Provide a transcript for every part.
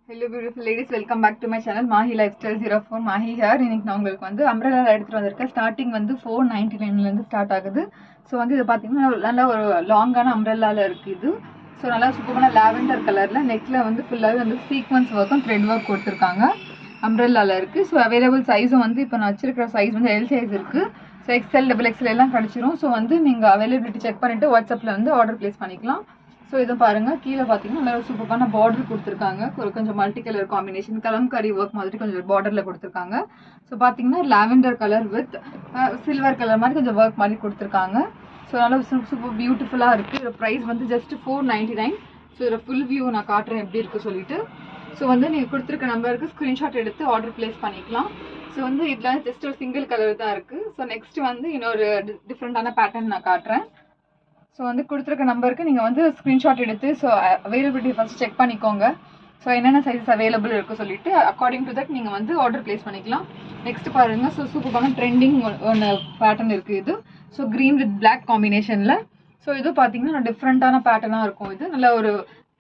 Hello beautiful ladies, welcome back to my channel Mahi Lifestyle 04. Mahi here. இன்னைக்கு நான் உங்களுக்கு வந்து umbrella எடுத்துட்டு வந்திருக்கேன். ஸ்டார்டிங் வந்து 499 ல இருந்து ஸ்டார்ட் ஆகுது. சோ வந்து இது பாத்தீங்கன்னா நல்ல ஒரு லாங்கான umbrella இருக்கு இது. சோ நல்லா சூப்பரான லாவெண்டர் கலர்ல நெக்ல வந்து ஃபுல்லாவே வந்து சீக்வென்ஸ் வர்க்கும் த்ரெட் வர்க் கொடுத்திருக்காங்க. umbrella இருக்கு. சோ அவேலபிள் சைஸும் வந்து இப்போ நான் வச்சிருக்கிற சைஸ் வந்து L சைஸ் இருக்கு. சோ XL XXL எல்லாம் கிடைச்சிரும். சோ வந்து நீங்க அவேலபிலிட்டி செக் பண்ணிட்டு வாட்ஸ்அப்ல வந்து ஆர்டர் பிளேஸ் பண்ணிக்கலாம். ஸோ இதை பாருங்கள் கீழே பார்த்தீங்கன்னா நல்லா சூப்பரான பார்டர் கொடுத்துருக்காங்க. கொஞ்சம் multi colour combination Kalamkari work மாதிரி கொஞ்சம் பார்டரில் கொடுத்துருக்காங்க. ஸோ பார்த்தீங்கன்னா lavender colour with silver colour மாதிரி கொஞ்சம் ஒர்க் மாதிரி கொடுத்துருக்காங்க. ஸோ நல்லா சூப்பர் பியூட்டிஃபுல்லாக இருக்குது. இதோட ப்ரைஸ் வந்து ஜஸ்ட் 499. ஸோ இதோட ஃபுல் வியூ நான் காட்டுறேன் எப்படி இருக்குது சொல்லிட்டு. ஸோ வந்து நீங்கள் கொடுத்துருக்க நம்பருக்கு ஸ்க்ரீன்ஷாட் எடுத்து ஆர்டர் பிளேஸ் பண்ணிக்கலாம். ஸோ வந்து இதில் ஜஸ்ட் ஒரு சிங்கிள் கலர் தான் இருக்குது. ஸோ நெக்ஸ்ட் வந்து இன்னொரு டிஃப்ரெண்ட்டான பேட்டர்ன் நான் காட்டுறேன். ஸோ வந்து கொடுத்துருக்க நம்பருக்கு நீங்கள் வந்து ஸ்க்ரீன்ஷாட் எடுத்து ஸோ அவைலபிலிட்டி ஃபஸ்ட் செக் பண்ணிக்கோங்க. ஸோ என்னென்ன சைஸஸ் அவைலபிள் இருக்குது சொல்லிட்டு அக்கார்டிங் டு தட் நீங்கள் வந்து ஆர்டர் பிளேஸ் பண்ணிக்கலாம். நெக்ஸ்ட் பாருங்கள். ஸோ சூப்பரான ட்ரெண்டிங் ஒன்று பேட்டர்ன் இருக்குது இது. ஸோ க்ரீன் வித் பிளாக் காம்பினேஷனில். ஸோ இது பார்த்தீங்கன்னா டிஃப்ரெண்ட்டான பேட்டர்னாக இருக்கும். இது நல்ல ஒரு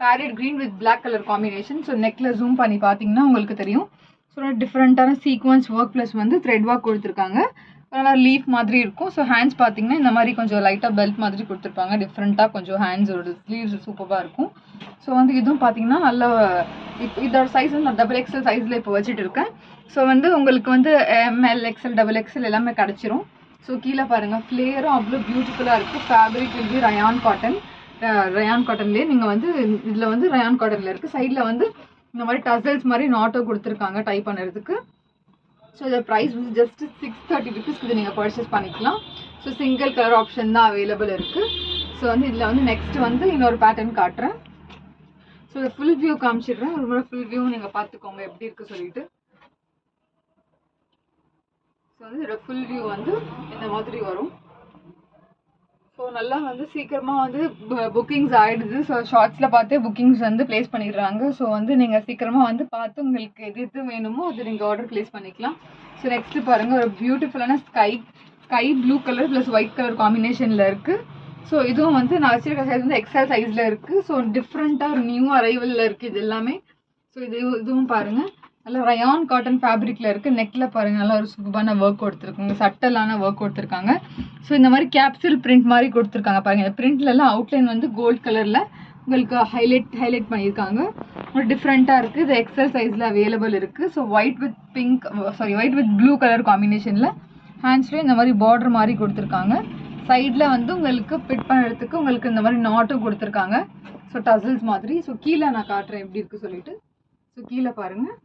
parrot green with black colour combination. So நெக்கில் ஜூம் பண்ணி பார்த்தீங்கன்னா உங்களுக்கு தெரியும். ஸோ டிஃப்ரெண்ட்டான சீக்வன்ஸ் ஒர்க் ப்ளஸ் வந்து த்ரெட் ஒர்க் கொடுத்துருக்காங்க. நல்லா லீஃப் மாதிரி இருக்கும். ஸோ ஹேண்ட்ஸ் பார்த்தீங்கன்னா இந்த மாதிரி கொஞ்சம் லைட்டாக பெல்ட் மாதிரி கொடுத்துருப்பாங்க. டிஃப்ரெண்ட்டாக கொஞ்சம் ஹேண்ட்ஸோட ஸ்லீவ்ஸ் சூப்பராக இருக்கும். ஸோ வந்து இதுவும் பார்த்தீங்கன்னா நல்ல இதோட சைஸ் வந்து நான் XXL சைஸில் இப்போ வச்சுட்டு இருக்கேன். ஸோ வந்து உங்களுக்கு வந்து ML XL XXL எல்லாமே கிடச்சிரும். ஸோ கீழே பாருங்கள் ஃப்ளேயரும் அவ்வளோ பியூட்டிஃபுல்லாக இருக்குது. ஃபேப்ரிக் வந்து ரயான் காட்டன்லேயே நீங்கள் வந்து இதில் வந்து ரயான் காட்டனில் இருக்குது. சைடில் வந்து இந்த மாதிரி டசல்ஸ் மாதிரி நாட்டோ கொடுத்துருக்காங்க டை பண்ணுறதுக்கு. ஸோ இதோட ப்ரைஸ் வந்து ஜஸ்ட் 630 ருபீஸ்க்கு இது நீங்கள் பர்ச்சேஸ் பண்ணிக்கலாம். ஸோ சிங்கிள் கலர் ஆப்ஷன் தான் அவைலபிள் இருக்குது. ஸோ வந்து இதில் வந்து நெக்ஸ்ட் வந்து இன்னொரு பேட்டர்ன் காட்டுறேன். ஸோ இதை ஃபுல் வியூ காமிச்சிடுறேன். ஒரு முறை ஃபுல் வியூ நீங்கள் பார்த்துக்கோங்க எப்படி இருக்குது சொல்லிட்டு. ஸோ வந்து இதோட ஃபுல் வியூ வந்து இந்த மாதிரி வரும். ஸோ நல்லா வந்து சீக்கிரமாக வந்து புக்கிங்ஸ் ஆகிடுது. ஸோ ஷார்ட்ஸில் பார்த்தே புக்கிங்ஸ் வந்து ப்ளேஸ் பண்ணிடுறாங்க. ஸோ வந்து நீங்கள் சீக்கிரமாக வந்து பார்த்து உங்களுக்கு எது வேணுமோ அது நீங்கள் ஆர்டர் ப்ளேஸ் பண்ணிக்கலாம். ஸோ நெக்ஸ்ட்டு பாருங்கள் ஒரு பியூட்டிஃபுல்லான sky blue colour plus white colour காம்பினேஷனில் இருக்குது. ஸோ இதுவும் வந்து நான் வச்சிருக்க சைஸ் வந்து XL சைஸில் இருக்குது. ஸோ டிஃப்ரெண்ட்டாக நியூ அரைவலில் இருக்குது இது எல்லாமே. ஸோ இதுவும் பாருங்கள் நல்லா ரயான் காட்டன் ஃபேப்ரிக்கில் இருக்குது. நெக்கில் பாருங்கள் நல்லா ஒரு சூப்பரான ஒர்க் கொடுத்துருக்காங்க. சட்டலான ஒர்க் கொடுத்துருக்காங்க. ஸோ இந்த மாதிரி கேப்சூல் பிரிண்ட் மாதிரி கொடுத்துருக்காங்க பாருங்கள். இந்த பிரிண்ட்லலாம் அவுட்லைன் வந்து கோல்ட் கலரில் உங்களுக்கு ஹைலைட் பண்ணியிருக்காங்க. ஒரு டிஃப்ரெண்ட்டாக இருக்குது. இது XL சைஸில் அவைலபிள் இருக்குது. So white with blue colour காம்பினேஷனில் ஹேண்ட்ஸ்லேயும் இந்த மாதிரி பார்டர் மாதிரி கொடுத்துருக்காங்க. சைடில் வந்து உங்களுக்கு ஃபிட் பண்ணுறதுக்கு உங்களுக்கு இந்த மாதிரி நாட்டும் கொடுத்துருக்காங்க. ஸோ டசல்ஸ் மாதிரி. ஸோ கீழே நான் காட்டுறேன் எப்படி இருக்குது சொல்லிட்டு. ஸோ கீழே பாருங்கள்.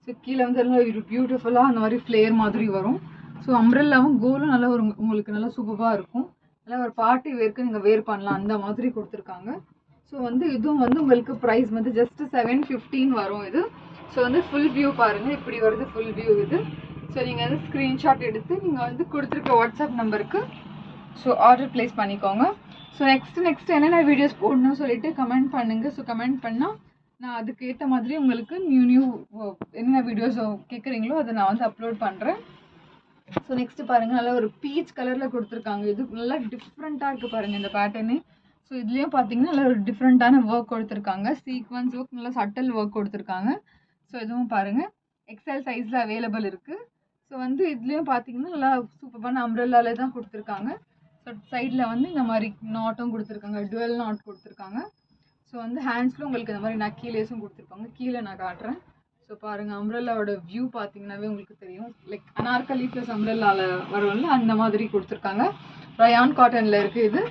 ஸோ கீழே வந்து ஒரு பியூட்டிஃபுல்லாக அந்த மாதிரி ஃப்ளேர் மாதிரி வரும். ஸோ அம்ப்ரெல்லாவும் கோலும் நல்லா ஒரு உங்களுக்கு நல்லா சூப்பராக இருக்கும். நல்லா ஒரு பார்ட்டி வேர்க்கு நீங்கள் வேர் பண்ணலாம் அந்த மாதிரி கொடுத்துருக்காங்க. ஸோ வந்து இதுவும் வந்து உங்களுக்கு ப்ரைஸ் வந்து ஜஸ்ட் 715 வரும் இது. ஸோ வந்து ஃபுல் வியூ பாருங்கள் இப்படி வருது ஃபுல் வியூ இது. ஸோ நீங்கள் வந்து ஸ்க்ரீன்ஷாட் எடுத்து நீங்கள் வந்து கொடுத்துருக்க வாட்ஸ்அப் நம்பருக்கு ஸோ ஆர்டர் ப்ளேஸ் பண்ணிக்கோங்க. ஸோ நெக்ஸ்ட் என்னென்ன வீடியோஸ் போடணும்னு சொல்லிட்டு கமெண்ட் பண்ணுங்கள். ஸோ கமெண்ட் பண்ணால் நான் அதுக்கு ஏற்ற மாதிரி உங்களுக்கு நியூ என்னென்ன வீடியோஸ் கேட்குறீங்களோ அதை நான் வந்து அப்லோட் பண்ணுறேன். ஸோ நெக்ஸ்ட்டு பாருங்கள் நல்லா ஒரு பீச் கலரில் கொடுத்துருக்காங்க. இது நல்லா டிஃப்ரெண்ட்டாக இருக்குது பாருங்கள் இந்த பேட்டர்னு. ஸோ இதுலேயும் பார்த்தீங்கன்னா நல்லா ஒரு டிஃப்ரெண்ட்டான ஒர்க் கொடுத்துருக்காங்க. சீக்வன்ஸ் ஒர்க் நல்லா சட்டல் ஒர்க் கொடுத்துருக்காங்க. ஸோ இதுவும் பாருங்கள் XL சைஸில் அவைலபிள் இருக்குது. ஸோ வந்து இதுலேயும் பார்த்தீங்கன்னா நல்லா சூப்பரான அம்ப்ரெல்லால தான் கொடுத்துருக்காங்க. ஸோ சைடில் வந்து இந்த மாதிரி நாட்டும் கொடுத்துருக்காங்க. டுவெல் நாட் கொடுத்துருக்காங்க. ஸோ வந்து ஹேண்ட்ஸில் உங்களுக்கு இந்த மாதிரி நக்கி லேஸும் கொடுத்துருப்பாங்க. கீழே நான் காட்டுறேன். ஸோ பாருங்கள் அம்ப்ரெல்லாவோட வியூ பார்த்தீங்கன்னாவே உங்களுக்கு தெரியும். லைக் அனார்கலி ப்ளஸ் அம்ப்ரெல்லாவில் வரும்ல அந்த மாதிரி கொடுத்துருக்காங்க. ரயான் காட்டனில் இருக்குது இது.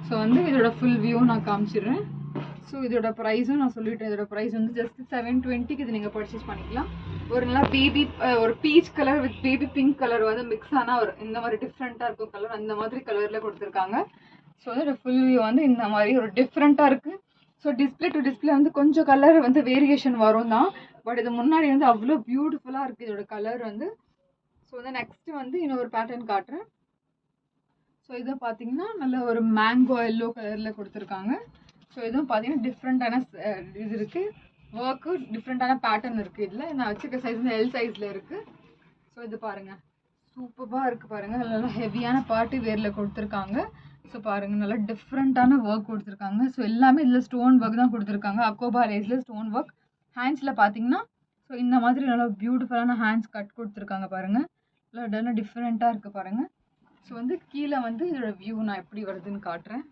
ஸோ வந்து இதோட ஃபுல் வியூ நான் காமிச்சிடுறேன். ஸோ இதோட ப்ரைஸும் நான் சொல்லிட்டேன். இதோட ப்ரைஸ் வந்து ஜஸ்ட் 720க்கு இது நீங்கள் பர்ச்சேஸ் பண்ணிக்கலாம். ஒரு நல்லா ஒரு peach colour with baby pink colour வந்து மிக்ஸ் ஆனால் ஒரு இந்த மாதிரி டிஃப்ரெண்ட்டாக இருக்கும் கலர். அந்த மாதிரி கலரில் கொடுத்துருக்காங்க. ஸோ இதோட ஃபுல் வியூ வந்து இந்த மாதிரி ஒரு டிஃப்ரெண்ட்டாக இருக்குது. ஸோ டிஸ்பிளே டு டிஸ்பிளே வந்து கொஞ்சம் கலர் வந்து வேரியேஷன் வரும் தான். பட் இது முன்னாடி வந்து அவ்வளோ பியூட்டிஃபுல்லாக இருக்குது இதோட கலர் வந்து. ஸோ வந்து நெக்ஸ்ட்டு வந்து இன்னொரு பேட்டர்ன் காட்டுறேன். ஸோ இதை பார்த்தீங்கன்னா நல்ல ஒரு மேங்கோ எல்லோ கலரில் கொடுத்துருக்காங்க. ஸோ இதுவும் பார்த்தீங்கன்னா டிஃப்ரெண்ட்டான இது இருக்குது. ஒர்க்கு டிஃப்ரெண்ட்டான பேட்டர்ன் இருக்குது. இதில் நான் வச்சுருக்க சைஸ் வந்து L சைஸில் இருக்குது. ஸோ இது பாருங்கள் சூப்பராக இருக்குது பாருங்கள். நல்லா ஹெவியான பார்ட்டி வேரில் கொடுத்துருக்காங்க. ஸோ பாருங்கள் நல்லா டிஃப்ரெண்ட்டான ஒர்க் கொடுத்துருக்காங்க. ஸோ எல்லாமே இதில் ஸ்டோன் ஒர்க் தான் கொடுத்துருக்காங்க. அக்கோபா லேஸில் ஸ்டோன் ஒர்க் ஹேண்ட்ஸில் பார்த்தீங்கன்னா ஸோ இந்த மாதிரி நல்லா பியூட்டிஃபுல்லான ஹேண்ட்ஸ் கட் கொடுத்துருக்காங்க பாருங்கள். நல்லா டிஃப்ரெண்ட்டாக இருக்குது பாருங்கள். ஸோ வந்து கீழே வந்து இதோட வியூ நான் எப்படி வருதுன்னு காட்டுறேன்.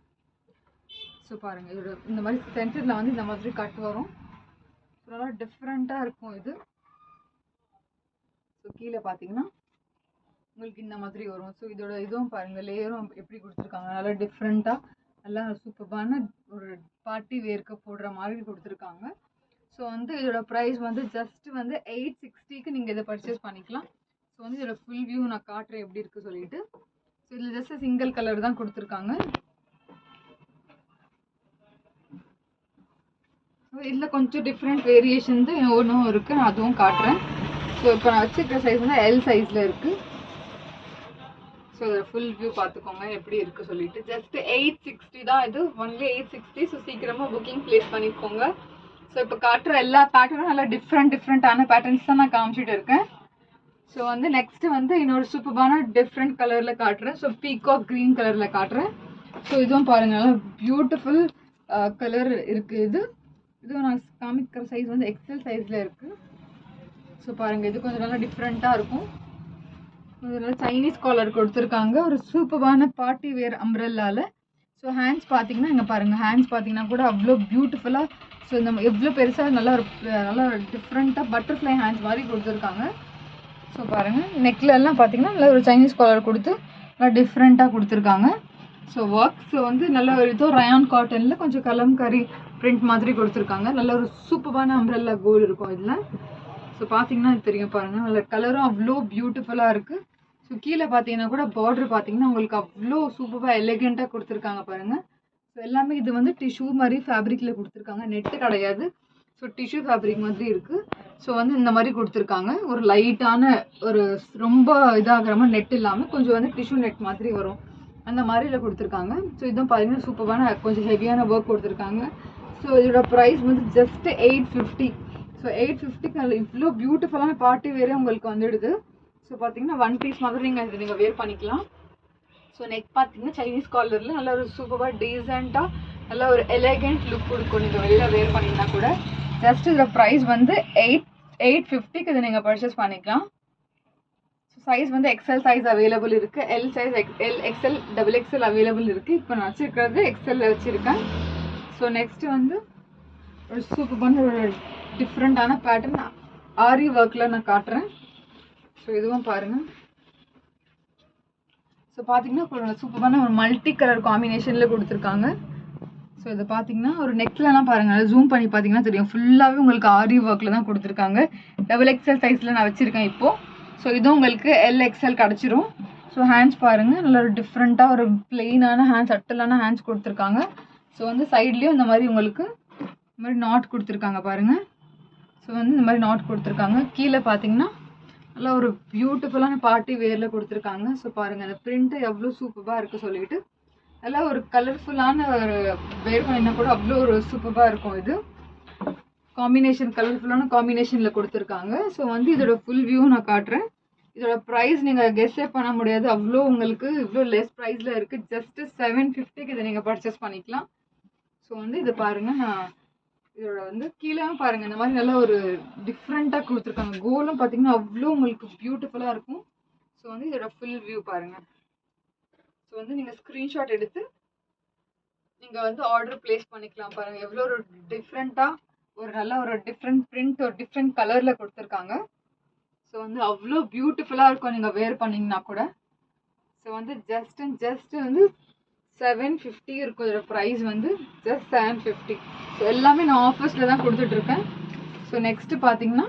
ஸோ பாருங்கள், இதோட இந்த மாதிரி சென்டரில் வந்து இந்த மாதிரி கட் வரும். நல்லா டிஃப்ரெண்ட்டாக இருக்கும் இது. ஸோ கீழே பார்த்தீங்கன்னா உங்களுக்கு இந்த மாதிரி வரும். ஸோ இதோட இதுவும் பாருங்கள், லேயரும் எப்படி கொடுத்துருக்காங்க. நல்லா டிஃப்ரெண்ட்டாக நல்லா சூப்பரான ஒரு பார்ட்டி வேர்க்கு போடுற மாதிரி கொடுத்துருக்காங்க. ஸோ வந்து இதோட ப்ரைஸ் வந்து ஜஸ்ட் வந்து 860க்கு நீங்கள் இதை பர்ச்சேஸ் பண்ணிக்கலாம். ஸோ வந்து இதோட ஃபுல் வியூ நான் காட்டுறேன் எப்படி இருக்குது சொல்லிட்டு. ஸோ இதில் ஜஸ்ட் சிங்கிள் கலர் தான் கொடுத்துருக்காங்க. ஸோ இதில் கொஞ்சம் டிஃப்ரெண்ட் வேரியேஷன்ஸ் ஒன்றும் இருக்குது, நான் அதுவும் காட்டுறேன். ஸோ இப்போ நான் வச்சுருக்க சைஸ் வந்து எல் சைஸில் இருக்குது. ஸோ இதோட ஃபுல் வியூ பார்த்துக்கோங்க எப்படி இருக்குது சொல்லிட்டு. ஜஸ்ட் 860 தான் இது, ஒன்லி 860. ஸோ சீக்கிரமாக புக்கிங் ப்ளேஸ் பண்ணிக்கோங்க. ஸோ இப்போ காட்டுற எல்லா பேட்டர்னும் நல்லா டிஃப்ரெண்ட்டான பேட்டர்ன்ஸ் தான் நான் காமிச்சிட்டு இருக்கேன். ஸோ வந்து நெக்ஸ்ட்டு வந்து இன்னொரு சூப்பரான டிஃப்ரெண்ட் கலரில் காட்டுறேன். ஸோ பீகாக் க்ரீன் கலரில் காட்டுறேன். ஸோ இதுவும் பாருங்கள், நல்லா பியூட்டிஃபுல் கலர் இருக்குது. இதுவும் நான் காமிக்கிற சைஸ் வந்து எக்ஸல் சைஸில் இருக்குது. ஸோ பாருங்கள், இது கொஞ்சம் நல்லா டிஃப்ரெண்ட்டாக இருக்கும். இதெல்லாம் சைனீஸ் காலர் கொடுத்துருக்காங்க, ஒரு சூப்பரான பார்ட்டி வேர் அம்ப்ரெல்லாவில். ஸோ ஹேண்ட்ஸ் பார்த்தீங்கன்னா இங்கே பாருங்கள், ஹேண்ட்ஸ் பார்த்தீங்கன்னா கூட அவ்வளோ பியூட்டிஃபுல்லாக. ஸோ இந்த எவ்வளோ பெருசாக நல்லா ஒரு டிஃப்ரெண்ட்டாக பட்டர்ஃப்ளை ஹேண்ட்ஸ் மாதிரி கொடுத்துருக்காங்க. ஸோ பாருங்கள், நெக்லெல்லாம் பார்த்தீங்கன்னா நல்லா ஒரு சைனீஸ் காலர் கொடுத்து நல்லா டிஃப்ரெண்ட்டாக கொடுத்துருக்காங்க. ஸோ ஒர்க்ஸ் வந்து நல்ல ஒரு இதோ ரயான் காட்டனில் கொஞ்சம் கலம்கரி பிரிண்ட் மாதிரி கொடுத்துருக்காங்க. நல்ல ஒரு சூப்பரான அம்ப்ரெல்லா கோல் இருக்கும் இதில். ஸோ பார்த்தீங்கன்னா இது தெரியும் பாருங்கள், நல்ல கலரும் அவ்வளோ பியூட்டிஃபுல்லாக இருக்குது. ஸோ கீழே பார்த்தீங்கன்னா கூட பார்டர் பார்த்தீங்கன்னா உங்களுக்கு அவ்வளோ சூப்பராக எலிகெண்ட்டாக கொடுத்துருக்காங்க பாருங்கள். ஸோ எல்லாமே இது வந்து டிஷ்யூ மாதிரி ஃபேப்ரிக்கில் கொடுத்துருக்காங்க, நெட்டு கிடையாது. ஸோ டிஷ்யூ ஃபேப்ரிக் மாதிரி இருக்குது. ஸோ வந்து இந்த மாதிரி கொடுத்துருக்காங்க, ஒரு லைட்டான ஒரு ரொம்ப இதாகிற மாதிரி நெட் இல்லாமல் கொஞ்சம் வந்து டிஷ்யூ நெட் மாதிரி வரும், அந்த மாதிரியில் கொடுத்துருக்காங்க. ஸோ இதுவும் பார்த்தீங்கன்னா சூப்பரான கொஞ்சம் ஹெவியான ஒர்க் கொடுத்துருக்காங்க. ஸோ இதோட ப்ரைஸ் வந்து ஜஸ்ட் 850. ஸோ 850க்கு இவ்வளோ பியூட்டிஃபுல்லான பார்ட்டி வேரே உங்களுக்கு வந்துடுது. ஸோ பார்த்தீங்கன்னா ஒன் பீஸ் மாதிரி நீங்கள் வேர் பண்ணிக்கலாம். ஸோ நெக் பார்த்தீங்கன்னா சைனீஸ் காலரில் நல்ல ஒரு சூப்பராக டீசெண்டாக நல்ல ஒரு எலகெண்ட் லுக் கொடுக்கும். நீங்கள் வெளியில் வேர் பண்ணிங்கன்னா கூட ஜஸ்ட் இதோட ப்ரைஸ் வந்து 850க்கு இதை நீங்கள் பர்ச்சேஸ் பண்ணிக்கலாம். ஸோ சைஸ் வந்து எக்ஸல் சைஸ் அவைலபிள் இருக்குது, L size XL double XL available இருக்குது. இப்போ நான் வச்சுருக்கிறது எக்ஸலில் வச்சுருக்கேன். ஸோ நெக்ஸ்ட்டு வந்து ஒரு சூப்பரான ஒரு டிஃப்ரெண்ட்டான பேட்டர்ன் ஆரி ஒர்க்கில் நான் காட்டுறேன். ஸோ இதுவும் பாருங்கள். ஸோ பார்த்தீங்கன்னா சூப்பரான ஒரு மல்டி கலர் காம்பினேஷனில் கொடுத்துருக்காங்க. ஸோ இதை பார்த்தீங்கன்னா ஒரு நெக்லலாம் பாருங்கள், ஜூம் பண்ணி பார்த்தீங்கன்னா தெரியும், ஃபுல்லாகவே உங்களுக்கு ஆரி ஒர்க்கில் தான் கொடுத்துருக்காங்க. டபுள் எக்ஸல் சைஸில் நான் வச்சுருக்கேன் இப்போது. ஸோ இதுவும் உங்களுக்கு எல் எக்ஸல் கிடச்சிரும். ஸோ ஹேண்ட்ஸ் பாருங்கள், நல்ல ஒரு டிஃப்ரெண்ட்டாக ஒரு பிளெயினான ஹேண்ட்ஸ், அட்டலான ஹேண்ட்ஸ் கொடுத்துருக்காங்க. ஸோ வந்து சைட்லேயும் இந்த மாதிரி உங்களுக்கு இந்த மாதிரி நாட் கொடுத்துருக்காங்க பாருங்கள். ஸோ வந்து இந்த மாதிரி நாட் கொடுத்துருக்காங்க. கீழே பார்த்தீங்கன்னா நல்லா ஒரு பியூட்டிஃபுல்லான பார்ட்டி வேரில் கொடுத்துருக்காங்க. ஸோ பாருங்கள், அந்த பிரிண்ட்டு எவ்வளோ சூப்பராக இருக்குது சொல்லிட்டு. நல்லா ஒரு கலர்ஃபுல்லான ஒரு வேர் பண்ணினா கூட அவ்வளோ ஒரு சூப்பராக இருக்கும். இது காம்பினேஷன் கலர்ஃபுல்லான காம்பினேஷனில் கொடுத்துருக்காங்க. ஸோ வந்து இதோட ஃபுல் வியூ நான் காட்டுறேன். இதோட ப்ரைஸ் நீங்கள் கெஸ்ஸே பண்ண முடியாது, அவ்வளோ உங்களுக்கு இவ்வளோ லெஸ் ப்ரைஸில் இருக்குது. ஜஸ்ட்டு 750க்கு இதை நீங்கள் பர்ச்சேஸ் பண்ணிக்கலாம். ஸோ வந்து இதை பாருங்கள், நான் இதோட வந்து கீழே பாருங்கள், இந்த மாதிரி நல்லா ஒரு டிஃப்ரெண்ட்டாக கொடுத்துருக்காங்க. கோலும் பார்த்தீங்கன்னா அவ்வளோ உங்களுக்கு பியூட்டிஃபுல்லாக இருக்கும். ஸோ வந்து இதோட ஃபுல் வியூ பாருங்கள். ஸோ வந்து நீங்கள் ஸ்க்ரீன்ஷாட் எடுத்து நீங்கள் வந்து ஆர்டர் ப்ளேஸ் பண்ணிக்கலாம். பாருங்கள் எவ்வளோ ஒரு டிஃப்ரெண்ட்டாக ஒரு நல்ல ஒரு டிஃப்ரெண்ட் பிரிண்ட், ஒரு டிஃப்ரெண்ட் கலரில் கொடுத்துருக்காங்க. ஸோ வந்து அவ்வளோ பியூட்டிஃபுல்லாக இருக்கும் நீங்கள் வேர் பண்ணிங்கன்னா கூட. ஸோ வந்து ஜஸ்ட் வந்து 750 இருக்கும். இதோட ப்ரைஸ் வந்து ஜஸ்ட் 750. ஸோ எல்லாமே நான் ஆஃபர்ஸில் தான் கொடுத்துட்ருக்கேன். ஸோ நெக்ஸ்ட்டு பார்த்தீங்கன்னா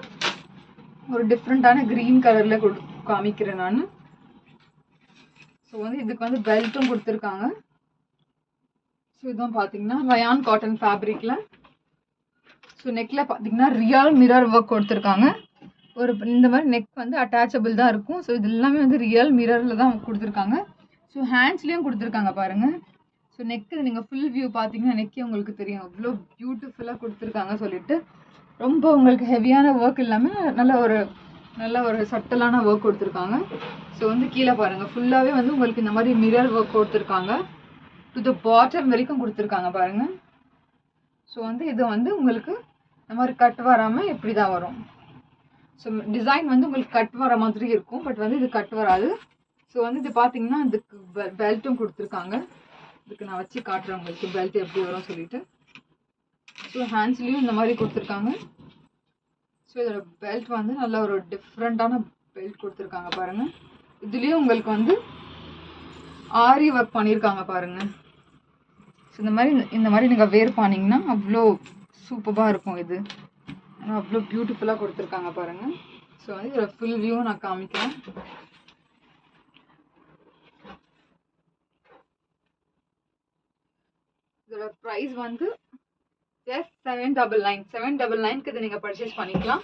ஒரு டிஃப்ரெண்ட்டான க்ரீன் கலரில் காமிக்கிறேன் நான். ஸோ வந்து இதுக்கு வந்து பெல்ட்டும் கொடுத்துருக்காங்க. ஸோ இதுவும் பார்த்தீங்கன்னா ரயான் காட்டன் ஃபேப்ரிக்கில். ஸோ நெக்கில் பார்த்தீங்கன்னா ரியல் மிரர் ஒர்க் கொடுத்துருக்காங்க. ஒரு இந்த மாதிரி நெக் வந்து அட்டாச்சபிள் தான் இருக்கும். ஸோ இது எல்லாமே வந்து ரியல் மிரரில் தான் கொடுத்துருக்காங்க. ஸோ ஹேண்ட்ஸ்லேயும் கொடுத்துருக்காங்க பாருங்கள். ஸோ நெக்கு நீங்கள் ஃபுல் வியூ பார்த்தீங்கன்னா நெக்கே உங்களுக்கு தெரியும் அவ்வளோ பியூட்டிஃபுல்லாக கொடுத்துருக்காங்க சொல்லிட்டு. ரொம்ப உங்களுக்கு ஹெவியான ஒர்க் இல்லாமல் நல்ல ஒரு சட்டலான ஒர்க் கொடுத்துருக்காங்க. ஸோ வந்து கீழே பாருங்கள், ஃபுல்லாகவே வந்து உங்களுக்கு இந்த மாதிரி மிரர் ஒர்க் கொடுத்துருக்காங்க. டு த பாட்டம் வரைக்கும் கொடுத்துருக்காங்க பாருங்கள். ஸோ வந்து இது வந்து உங்களுக்கு இந்த மாதிரி கட் வராமல் இப்படி தான் வரும். ஸோ டிசைன் வந்து உங்களுக்கு கட் வர மாதிரி இருக்கும், பட் வந்து இது கட் வராது. ஸோ வந்து இது பார்த்தீங்கன்னா இதுக்கு பெல்ட்டும் கொடுத்துருக்காங்க. இதுக்கு நான் வச்சு காட்டுறேன் உங்களுக்கு பெல்ட் எப்படி வரும் சொல்லிட்டு. ஸோ ஹேண்ட்ஸ்லேயும் இந்த மாதிரி கொடுத்துருக்காங்க. ஸோ இதோட பெல்ட் வந்து நல்ல ஒரு டிஃப்ரெண்ட்டான பெல்ட் கொடுத்துருக்காங்க பாருங்கள். இதுலேயும் உங்களுக்கு வந்து ஆரி ஒர்க் பண்ணியிருக்காங்க பாருங்கள். ஸோ இந்த மாதிரி நீங்கள் வேர் பண்ணிங்கன்னா அவ்வளோ சூப்பராக இருக்கும். இது அவ்வளோ பியூட்டிஃபுல்லாக கொடுத்துருக்காங்க பாருங்கள். ஸோ வந்து இதோட ஃபுல் வியூ நான் காமிக்கிறேன். இதோட ப்ரைஸ் வந்து ஜஸ்ட் 799. 799க்கு இதை நீங்கள் பர்ச்சேஸ் பண்ணிக்கலாம்.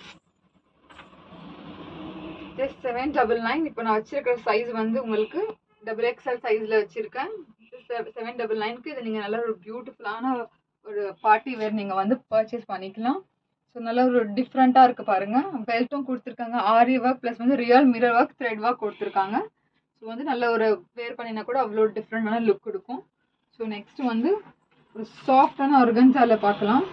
ஜஸ்ட் 799. இப்போ நான் வச்சிருக்கிற சைஸ் வந்து உங்களுக்கு XXL சைஸில் வச்சுருக்கேன். 799க்கு இதை நீங்கள் நல்ல ஒரு பியூட்டிஃபுல்லான ஒரு பார்ட்டி வேர் நீங்கள் வந்து பர்ச்சேஸ் பண்ணிக்கலாம். ஸோ நல்ல ஒரு டிஃப்ரெண்ட்டாக இருக்குது பாருங்கள். பெல்ட்டும் கொடுத்துருக்காங்க, ஆரி ஒர்க் ப்ளஸ் வந்து real mirror work, thread work கொடுத்துருக்காங்க. ஸோ வந்து நல்ல ஒரு வேர் பண்ணினா கூட அவ்வளோ டிஃப்ரெண்டான லுக் கொடுக்கும். ஸோ நெக்ஸ்ட் வந்து ஒரு சாஃப்டான ஆர்கன்ஸால பார்க்கலாம்.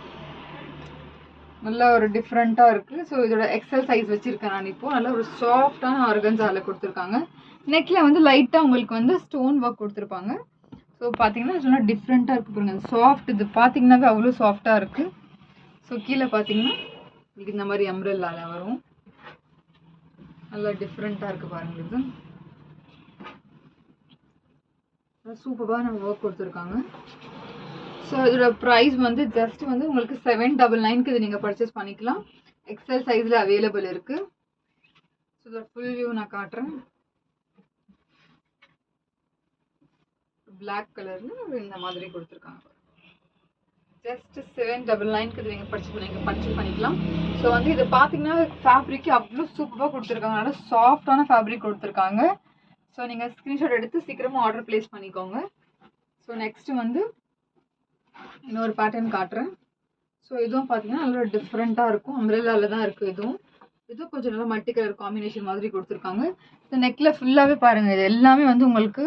நல்லா ஒரு டிஃப்ரெண்ட்டாக இருக்குது. ஸோ இதோட எக்ஸல் சைஸ் வச்சுருக்கேன் நான் இப்போது. நல்லா ஒரு சாஃப்டான ஆர்கன்ஸால கொடுத்துருக்காங்க. நெக்கில் வந்து லைட்டாக உங்களுக்கு வந்து ஸ்டோன் ஒர்க் கொடுத்துருப்பாங்க. ஸோ பார்த்தீங்கன்னா நல்லா டிஃப்ரெண்ட்டாக இருக்குது பாருங்கள். சாஃப்ட் இது பார்த்தீங்கன்னாவே அவ்வளோ சாஃப்டாக இருக்குது. ஸோ கீழே பார்த்தீங்கன்னா உங்களுக்கு இந்த மாதிரி அம்ப்ரெல்லால வரும். நல்லா டிஃப்ரெண்ட்டாக இருக்குது பாருங்கள். இது சூப்பராக நம்ம ஒர்க் கொடுத்துருக்காங்க. ஸோ இதோட ப்ரைஸ் வந்து ஜஸ்ட் வந்து உங்களுக்கு 799க்கு இது நீங்கள் பர்ச்சேஸ் பண்ணிக்கலாம். எக்ஸல் சைஸில் அவைலபிள் இருக்குது. ஸோ இதோட ஃபுல் வியூ நான் காட்டுறேன். பிளாக் கலரில் இந்த மாதிரி கொடுத்துருக்காங்க. ஜஸ்ட் 799க்கு இது நீங்கள் பர்ச்சேஸ் பண்ணிக்கலாம். ஸோ வந்து இது பார்த்தீங்கன்னா ஃபேப்ரிக் அவ்வளோ சூப்பராக கொடுத்துருக்காங்க. நல்லா சாஃப்டான ஃபேப்ரிக் கொடுத்துருக்காங்க. ஸோ நீங்கள் ஸ்க்ரீன்ஷாட் எடுத்து சீக்கிரமாக ஆர்டர் ப்ளேஸ் பண்ணிக்கோங்க. ஸோ நெக்ஸ்ட்டு வந்து இன்னொரு பேட்டர்ன் காட்டுறேன். ஸோ இதுவும் பார்த்தீங்கன்னா நல்லா டிஃப்ரெண்ட்டாக இருக்கும். அம்ப்ரெல்லாவில் தான் இருக்குது. இதுவும் கொஞ்சம் நல்லா மல்டி கலர் காம்பினேஷன் மாதிரி கொடுத்துருக்காங்க. ஸோ நெக்கில் ஃபுல்லாகவே பாருங்கள், இது எல்லாமே வந்து உங்களுக்கு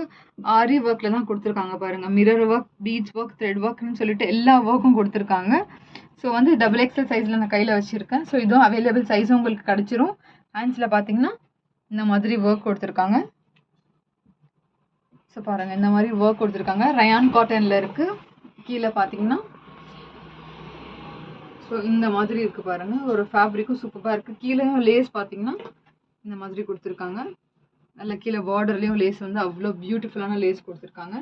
ஆரி ஒர்க்கில் தான் கொடுத்துருக்காங்க பாருங்கள். Mirror work, beads work, thread ஒர்க்னு சொல்லிட்டு எல்லா ஒர்க்கும் கொடுத்துருக்காங்க. ஸோ வந்து XXL சைஸில் நான் கையில் வச்சுருக்கேன். ஸோ இதுவும் அவைலபிள் சைஸும் உங்களுக்கு கிடச்சிரும். ஹேண்ட்ஸில் பார்த்தீங்கன்னா இந்த மாதிரி ஒர்க் கொடுத்துருக்காங்க. ஸோ பாருங்கள் இந்த மாதிரி ஒர்க் கொடுத்துருக்காங்க. ரயான் காட்டனில் இருக்குது. கீழே பார்த்தீங்கன்னா ஸோ இந்த மாதிரி இருக்குது பாருங்கள். ஒரு ஃபேப்ரிக்கும் சூப்பராக இருக்குது. கீழேயும் லேஸ் பார்த்தீங்கன்னா இந்த மாதிரி கொடுத்துருக்காங்க. நல்ல கீழே பார்டர்லேயும் லேஸ் வந்து அவ்வளோ பியூட்டிஃபுல்லான லேஸ் கொடுத்துருக்காங்க.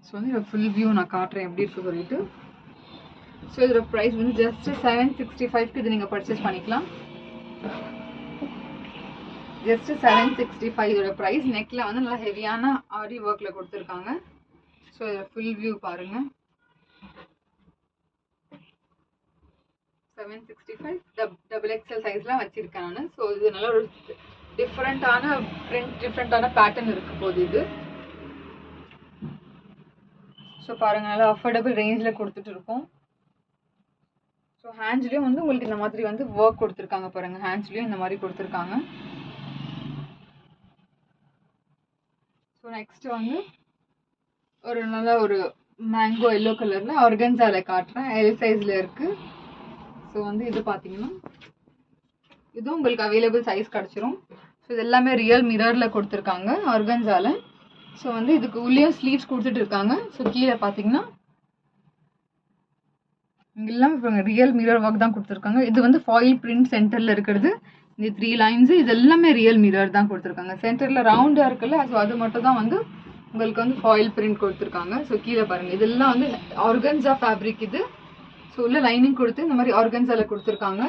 ஸோ வந்து இதோட ஃபுல் வியூ நான் காட்டுறேன் எப்படி இருக்குது சொல்லிட்டு. ஸோ இதோட ப்ரைஸ் வந்து ஜஸ்ட் 765க்கு இது நீங்கள் பர்ச்சேஸ் பண்ணிக்கலாம். ஜஸ்ட் 765 இதோட ப்ரைஸ். நெக்கில் வந்து நல்லா ஹெவியான ஆரி ஒர்க்கில் கொடுத்துருக்காங்க. ஸோ இதோட ஃபுல் வியூ பாருங்கள். 765 XXL சைஸ்லாம் வச்சுருக்கேன் நான். ஸோ இது நல்ல ஒரு டிஃப்ரெண்ட்டான பிரிண்ட், டிஃப்ரெண்ட்டான பேட்டர்ன் இருக்க போகுது இது. ஸோ பாருங்கள் நல்லா அஃபோர்டபுள் ரேஞ்சில் கொடுத்துட்டு இருக்கோம். ஸோ ஹேண்ட்ஸ்லேயும் வந்து உங்களுக்கு இந்த மாதிரி வந்து ஒர்க் கொடுத்துருக்காங்க பாருங்கள். ஹேண்ட்ஸ்லேயும் இந்த மாதிரி கொடுத்துருக்காங்க. ஸோ நெக்ஸ்ட்டு வந்து ஒரு நல்ல ஒரு மேங்கோ எல்லோ கலரில் ஆர்கன்ஸால காட்டுறேன். எல் சைஸில் இருக்குது. ஸோ வந்து இது பார்த்தீங்கன்னா இதுவும் உங்களுக்கு அவைலபிள் சைஸ் கிடச்சிரும். ஸோ இது எல்லாமே ரியல் மிரரில் கொடுத்துருக்காங்க ஆர்கன்ஸால. ஸோ வந்து இதுக்கு உள்ளேயும் ஸ்லீவ்ஸ் கொடுத்துட்டு இருக்காங்க. ஸோ கீழே பார்த்தீங்கன்னா இங்கெல்லாம் இப்போ ரியல் மிரர் ஒர்க் தான் கொடுத்துருக்காங்க. இது வந்து ஃபாயில் பிரிண்ட் சென்டரில் இருக்கிறது. இந்த 3 லைன்ஸு இது எல்லாமே ரியல் மிரர் தான் கொடுத்துருக்காங்க. சென்டரில் ரவுண்டாக இருக்குல்ல, ஸோ அது மட்டும் தான் வந்து உங்களுக்கு வந்து ஃபாயில் பிரிண்ட் கொடுத்துருக்காங்க. ஸோ கீழே பாருங்கள் இதெல்லாம் வந்து ஆர்கன்ஸா ஃபேப்ரிக் இது. ஸோ உள்ள லைனிங் கொடுத்து இந்த மாதிரி ஆர்கன்ஸால கொடுத்துருக்காங்க.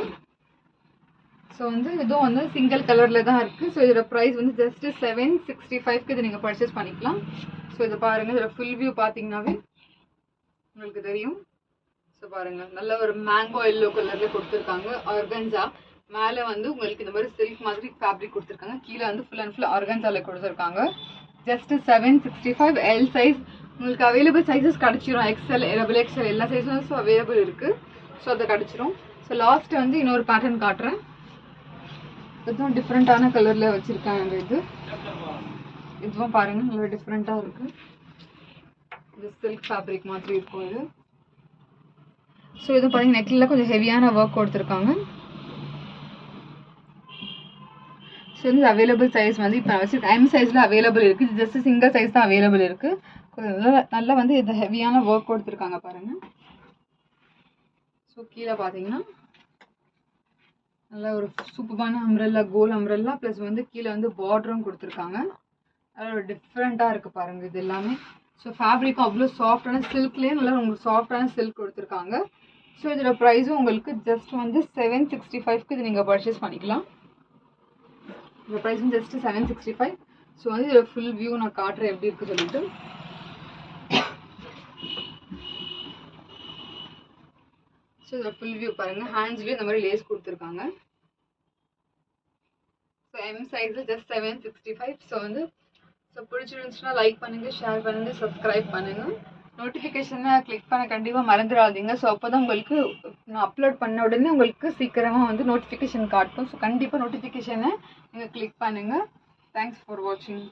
ஸோ வந்து இதுவும் வந்து சிங்கிள் கலரில் தான் இருக்குது. ஸோ இதோட ப்ரைஸ் வந்து ஜஸ்ட் 765க்கு இது நீங்கள் பர்ச்சேஸ் பண்ணிக்கலாம். ஸோ இதை பாருங்கள். இதோட ஃபுல் வியூ பார்த்தீங்கன்னாவே உங்களுக்கு தெரியும். ஸோ பாருங்கள் நல்ல ஒரு மேங்கோ எல்லோ கலரில் கொடுத்துருக்காங்க ஆர்கன்ஸா. மேலே வந்து உங்களுக்கு இந்த மாதிரி சில்க் மாதிரி ஃபேப்ரிக் கொடுத்துருக்காங்க. கீழே வந்து ஃபுல் அண்ட் ஃபுல் ஆர்கன்ஸால கொடுத்துருக்காங்க. ஜஸ்ட் 765 எல் சைஸ் உங்களுக்கு அவைலபிள் சைஸஸ் கிடச்சிரும். XL, XXL எல்லா சைஸும் அவைலபிள் இருக்குது. ஸோ அதை கிடச்சிரும். ஸோ லாஸ்ட்டு வந்து இன்னொரு பேட்டர்ன் காட்டுறேன். இதுவும் டிஃப்ரெண்ட்டான கலரில் வச்சுருக்காங்க. இதுவும் பாருங்கள் நல்லா டிஃப்ரெண்ட்டாக இருக்குது. இது சில்க் ஃபேப்ரிக் மாதிரி இருக்கும். இது ஸோ இது பார்த்தீங்கன்னா நெக்கில் கொஞ்சம் ஹெவியான ஒர்க் கொடுத்துருக்காங்க. ஸோ வந்து அவைலபிள் சைஸ் வந்து இப்போ நான் வச்சு M சைஸில் அவைலபிள் இருக்குது. ஜஸ்ட் சிங்கிள் சைஸ் தான் அவைலபிள் இருக்குது. கொஞ்சம் நல்லா வந்து இந்த ஹெவியான ஒர்க் கொடுத்துருக்காங்க பாருங்கள். ஸோ கீழே பார்த்தீங்கன்னா நல்லா ஒரு சூப்பரான அம்ப்ரெல்லா, கோல் அம்ப்ரெல்லா ப்ளஸ் வந்து கீழே வந்து பார்டரும் கொடுத்துருக்காங்க. நல்லா ஒரு டிஃப்ரெண்ட்டாக இருக்குது பாருங்கள் இது எல்லாமே. ஸோ ஃபேப்ரிக்கும் அவ்வளோ சாஃப்டான சில்க்லேயே நல்லா உங்களுக்கு சாஃப்டான சில்க் கொடுத்துருக்காங்க. ஸோ இதோட ப்ரைஸும் உங்களுக்கு ஜஸ்ட் வந்து 765க்கு இது நீங்கள் பர்ச்சேஸ் பண்ணிக்கலாம். இந்த ப்ரைஸும் ஜஸ்ட் 765. ஸோ வந்து இதோட ஃபுல் வியூ நான் காட்டுறேன் எப்படி இருக்குது சொல்லிட்டு. ஸோ இதோட ஃபுல் வியூ பாருங்கள். ஹேண்ட்ஸ்லேயும் இந்த மாதிரி லேஸ் கொடுத்துருக்காங்க. ஸோ M சைஸில் ஜஸ்ட் 765. ஸோ வந்து பிடிச்சிருந்துச்சுன்னா லைக் பண்ணுங்கள், ஷேர் பண்ணுங்கள், சப்ஸ்கிரைப் பண்ணுங்கள். நோட்டிஃபிகேஷனை கிளிக் பண்ண கண்டிப்பாக மறந்துடாதீங்க. ஸோ அப்போ தான் உங்களுக்கு நான் அப்லோட் பண்ண உடனே உங்களுக்கு சீக்கிரமாக வந்து நோட்டிஃபிகேஷன் காட்டும். ஸோ கண்டிப்பாக நோட்டிஃபிகேஷனை நீங்கள் கிளிக் பண்ணுங்கள். தேங்க்ஸ் ஃபார் வாட்சிங்.